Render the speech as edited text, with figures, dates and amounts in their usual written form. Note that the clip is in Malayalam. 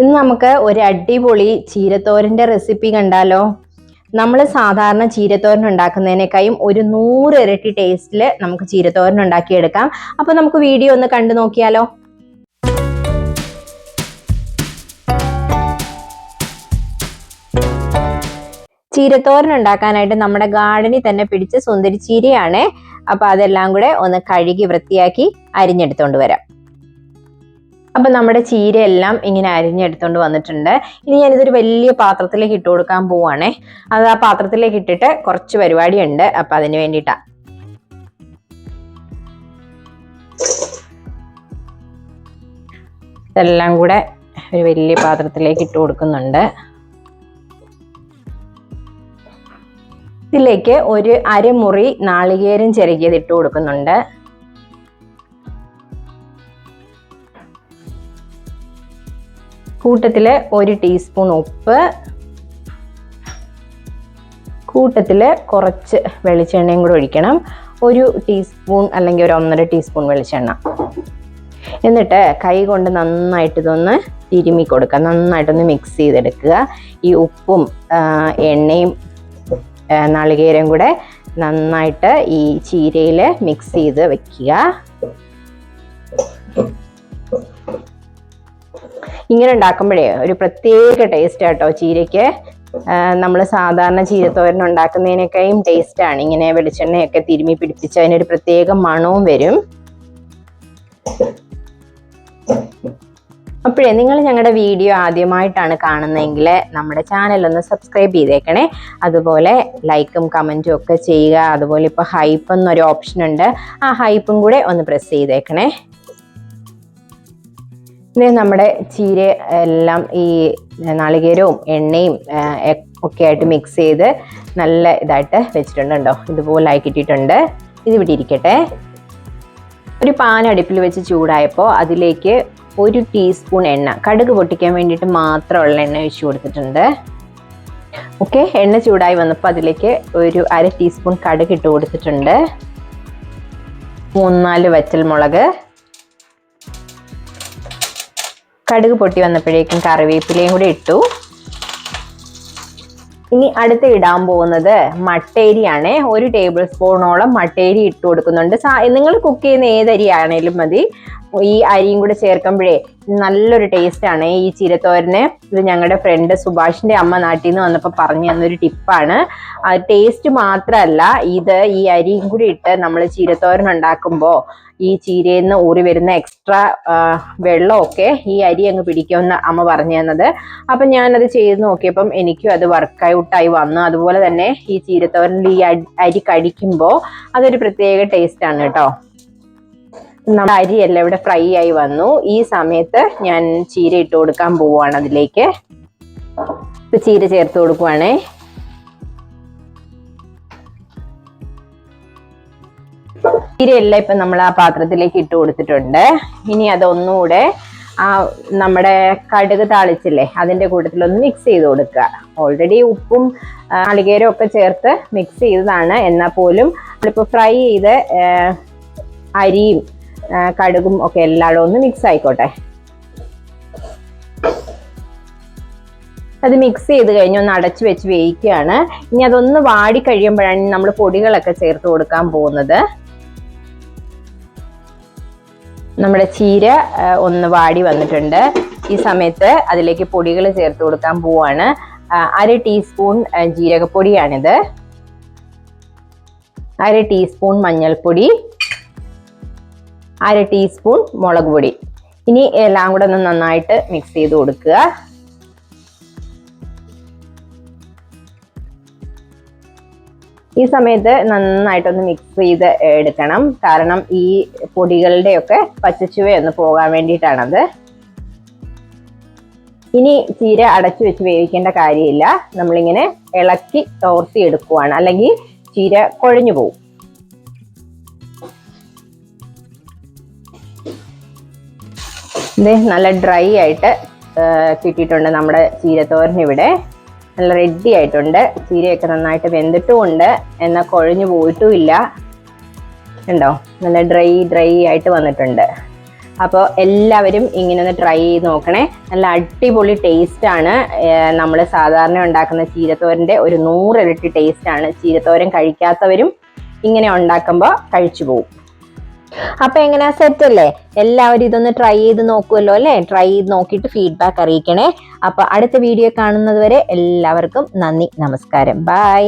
ഇന്ന് നമുക്ക് ഒരു അടിപൊളി ചീരത്തോരൻ്റെ റെസിപ്പി കണ്ടാലോ. നമ്മൾ സാധാരണ ചീരത്തോരൻ ഉണ്ടാക്കുന്നതിനേക്കാളും ഒരു 100 ഇരട്ടി ടേസ്റ്റിൽ നമുക്ക് ചീരത്തോരൻ ഉണ്ടാക്കിയെടുക്കാം. അപ്പോൾ നമുക്ക് വീഡിയോ ഒന്ന് കണ്ടു നോക്കിയാലോ. ചീരത്തോരൻ ഉണ്ടാക്കാനായിട്ട് നമ്മുടെ ഗാർഡനിൽ തന്നെ പിടിച്ച സുന്ദരി ചീരയാണ്. അപ്പോൾ അതെല്ലാം കൂടെ ഒന്ന് കഴുകി വൃത്തിയാക്കി അരിഞ്ഞെടുത്തോണ്ട് വരാം. അപ്പം നമ്മുടെ ചീരയെല്ലാം ഇങ്ങനെ അരിഞ്ഞെടുത്തോണ്ട് വന്നിട്ടുണ്ട്. ഇനി ഞാനിതൊരു വലിയ പാത്രത്തിലേക്ക് ഇട്ട് കൊടുക്കാൻ പോവാണേ. അത് ആ പാത്രത്തിലേക്ക് ഇട്ടിട്ട് കുറച്ച് പരിപാടിയുണ്ട്. അപ്പം അതിന് വേണ്ടിയിട്ടാ. ഇതെല്ലാം കൂടെ ഒരു വലിയ പാത്രത്തിലേക്ക് ഇട്ട് കൊടുക്കുന്നുണ്ട്. ഇതിലേക്ക് ഒരു അരമുറി നാളികേരം ചിരകിയത് ഇട്ട് കൊടുക്കുന്നുണ്ട്. കൂട്ടത്തില് 1 ടീസ്പൂൺ ഉപ്പ്, കൂട്ടത്തില് കുറച്ച് വെളിച്ചെണ്ണയും കൂടെ ഒഴിക്കണം. 1 ടീസ്പൂൺ അല്ലെങ്കിൽ ഒരു 1.5 ടീസ്പൂൺ വെളിച്ചെണ്ണ. എന്നിട്ട് കൈ കൊണ്ട് നന്നായിട്ട് ഇതൊന്ന് തിരുമ്മി കൊടുക്കുക. നന്നായിട്ടൊന്ന് മിക്സ് ചെയ്തെടുക്കുക. ഈ ഉപ്പും എണ്ണയും നാളികേരം കൂടെ നന്നായിട്ട് ഈ ചീരയിൽ മിക്സ് ചെയ്ത് വെക്കുക. ഇങ്ങനെ ഉണ്ടാക്കുമ്പോഴേ ഒരു പ്രത്യേക ടേസ്റ്റ് ആട്ടോ ചീരയ്ക്ക്. നമ്മൾ സാധാരണ ചീരത്തോരൻ ഉണ്ടാക്കുന്നതിനേക്കാളും ടേസ്റ്റാണ്. ഇങ്ങനെ വെളിച്ചെണ്ണയൊക്കെ തിരുമ്മി പിടിപ്പിച്ച് അതിനൊരു പ്രത്യേക മണവും വരും. അപ്പോഴേ നിങ്ങൾ ഞങ്ങളുടെ വീഡിയോ ആദ്യമായിട്ടാണ് കാണുന്നതെങ്കിൽ നമ്മുടെ ചാനൽ ഒന്ന് സബ്സ്ക്രൈബ് ചെയ്തേക്കണേ. അതുപോലെ ലൈക്കും കമൻറ്റും ഒക്കെ ചെയ്യുക. അതുപോലെ ഇപ്പോൾ ഹൈപ്പ് എന്നൊരു ഓപ്ഷൻ ഉണ്ട്. ആ ഹൈപ്പും കൂടെ ഒന്ന് പ്രസ് ചെയ്തേക്കണേ. നമ്മുടെ ചീര എല്ലാം ഈ നാളികേരവും എണ്ണയും ഒക്കെ ആയിട്ട് മിക്സ് ചെയ്ത് നല്ല ഇതായിട്ട് വെച്ചിട്ടുണ്ട്. കേട്ടോ, ഇതുപോലെ ആക്കിയിട്ടുണ്ട്. ഇത് ഇവിടെ ഇരിക്കട്ടെ. ഒരു പാൻ അടുപ്പിൽ വെച്ച് ചൂടായപ്പോൾ അതിലേക്ക് 1 ടീസ്പൂൺ എണ്ണ, കടുക് പൊട്ടിക്കാൻ വേണ്ടിയിട്ട് മാത്രമുള്ള എണ്ണ ഒഴിച്ചു കൊടുത്തിട്ടുണ്ട്. ഓക്കെ, എണ്ണ ചൂടായി വന്നപ്പോൾ അതിലേക്ക് ഒരു 1/2 ടീസ്പൂൺ കടുക് ഇട്ട് കൊടുത്തിട്ടുണ്ട്. 3-4 വറ്റൽമുളക്. കടുക് പൊട്ടി വന്നപ്പോഴേക്കും കറിവേപ്പിലയും കൂടി ഇട്ടു. ഇനി അടുത്ത് ഇടാൻ പോകുന്നത് മട്ടേരിയാണ്. 1 ടേബിൾ സ്പൂണോളം മട്ടേരി ഇട്ട് കൊടുക്കുന്നുണ്ട്. നിങ്ങൾ കുക്ക് ചെയ്യുന്ന ഏതരി ആണേലും മതി. ഈ അരിയും കൂടെ ചേർക്കുമ്പോഴേ നല്ലൊരു ടേസ്റ്റാണ് ഈ ചീരത്തോരന്. ഇത് ഞങ്ങളുടെ ഫ്രണ്ട് സുഭാഷിന്റെ അമ്മ നാട്ടിൽ നിന്ന് വന്നപ്പോൾ പറഞ്ഞു തന്നൊരു ടിപ്പാണ്. ടേസ്റ്റ് മാത്രമല്ല, ഈ അരിയും കൂടി ഇട്ട് നമ്മൾ ചീരത്തോരൻ ഉണ്ടാക്കുമ്പോൾ ഈ ചീരയിൽ നിന്ന് ഊറി വരുന്ന എക്സ്ട്രാ വെള്ളമൊക്കെ ഈ അരി അങ്ങ് പിടിക്കുമെന്ന് അമ്മ പറഞ്ഞു തന്നത്. അപ്പം ഞാനത് ചെയ്ത് നോക്കിയപ്പം എനിക്കും അത് വർക്കൗട്ടായി വന്നു. അതുപോലെ തന്നെ ഈ ചീരത്തോരനിൽ ഈ അരി കഴിക്കുമ്പോൾ അതൊരു പ്രത്യേക ടേസ്റ്റാണ് കേട്ടോ. നമ്മുടെ അരിയെല്ലാം ഇവിടെ ഫ്രൈ ആയി വന്നു. ഈ സമയത്ത് ഞാൻ ചീര ഇട്ട് കൊടുക്കാൻ പോവുകയാണ്. അതിലേക്ക് ഇപ്പം ചീര ചേർത്ത് കൊടുക്കുവാണേ. ചീരയെല്ലാം ഇപ്പം നമ്മൾ ആ പാത്രത്തിലേക്ക് ഇട്ട് കൊടുത്തിട്ടുണ്ട്. ഇനി അതൊന്നുകൂടെ നമ്മുടെ കടുക് താളിച്ചില്ലേ അതിൻ്റെ കൂട്ടത്തിലൊന്ന് മിക്സ് ചെയ്ത് കൊടുക്കുക. ഓൾറെഡി ഉപ്പും നാളികേരവും ഒക്കെ ചേർത്ത് മിക്സ് ചെയ്തതാണ്. എന്നാൽ പോലും നമ്മളിപ്പോൾ ഫ്രൈ ചെയ്ത് അരിയും കടുകും ഒക്കെ എല്ലായിടും ഒന്ന് മിക്സ് ആയിക്കോട്ടെ. അത് മിക്സ് ചെയ്ത് കഴിഞ്ഞ് ഒന്ന് അടച്ചു വെച്ച് വേവിക്കുകയാണ്. ഇനി അതൊന്ന് വാടി കഴിയുമ്പോഴാണ് നമ്മൾ പൊടികളൊക്കെ ചേർത്ത് കൊടുക്കാൻ പോകുന്നത്. നമ്മുടെ ചീര ഒന്ന് വാടി വന്നിട്ടുണ്ട്. ഈ സമയത്ത് അതിലേക്ക് പൊടികൾ ചേർത്ത് കൊടുക്കാൻ പോവാണ്. 1/2 ടീസ്പൂൺ ജീരകപ്പൊടിയാണിത്, 1/2 ടീസ്പൂൺ മഞ്ഞൾപ്പൊടി, 1/2 ടീസ്പൂൺ മുളക് പൊടി. ഇനി എല്ലാം കൂടെ ഒന്ന് നന്നായിട്ട് മിക്സ് ചെയ്ത് കൊടുക്കുക. ഈ സമയത്ത് നന്നായിട്ടൊന്ന് മിക്സ് ചെയ്ത് എടുക്കണം. കാരണം ഈ പൊടികളുടെയൊക്കെ പച്ചച്ചുവയൊന്ന് പോകാൻ വേണ്ടിയിട്ടാണത്. ഇനി ചീര അടച്ചു വെച്ച് വേവിക്കേണ്ട കാര്യമില്ല. നമ്മളിങ്ങനെ ഇളക്കി തോർത്തി എടുക്കുവാണ്, അല്ലെങ്കിൽ ചീര കുഴഞ്ഞു പോകും. ഇത് നല്ല ഡ്രൈ ആയിട്ട് കിട്ടിയിട്ടുണ്ട് നമ്മുടെ ചീരത്തോരൻ. ഇവിടെ നല്ല റെഡി ആയിട്ടുണ്ട്. ചീരയൊക്കെ നന്നായിട്ട് വെന്തിട്ടുമുണ്ട്, എന്നാൽ കുഴഞ്ഞു പോയിട്ടുമില്ല. ഉണ്ടോ, നല്ല ഡ്രൈ ആയിട്ട് വന്നിട്ടുണ്ട്. അപ്പോൾ എല്ലാവരും ഇങ്ങനെ ഒന്ന് ട്രൈ ചെയ്ത് നോക്കണേ. നല്ല അടിപൊളി ടേസ്റ്റാണ്. നമ്മൾ സാധാരണ ഉണ്ടാക്കുന്ന ചീരത്തോരൻ്റെ ഒരു 100 ഇരട്ടി ടേസ്റ്റാണ്. ചീരത്തോരൻ കഴിക്കാത്തവരും ഇങ്ങനെ ഉണ്ടാക്കുമ്പോൾ കഴിച്ചു പോകും. അപ്പൊ എങ്ങനെയാ, സെറ്റ് അല്ലേ? എല്ലാവരും ഇതൊന്ന് ട്രൈ ചെയ്ത് നോക്കുമല്ലോ അല്ലേ? ട്രൈ ചെയ്ത് നോക്കിയിട്ട് ഫീഡ്ബാക്ക് അറിയിക്കണേ. അപ്പൊ അടുത്ത വീഡിയോ കാണുന്നത് വരെ എല്ലാവർക്കും നന്ദി, നമസ്കാരം, ബൈ.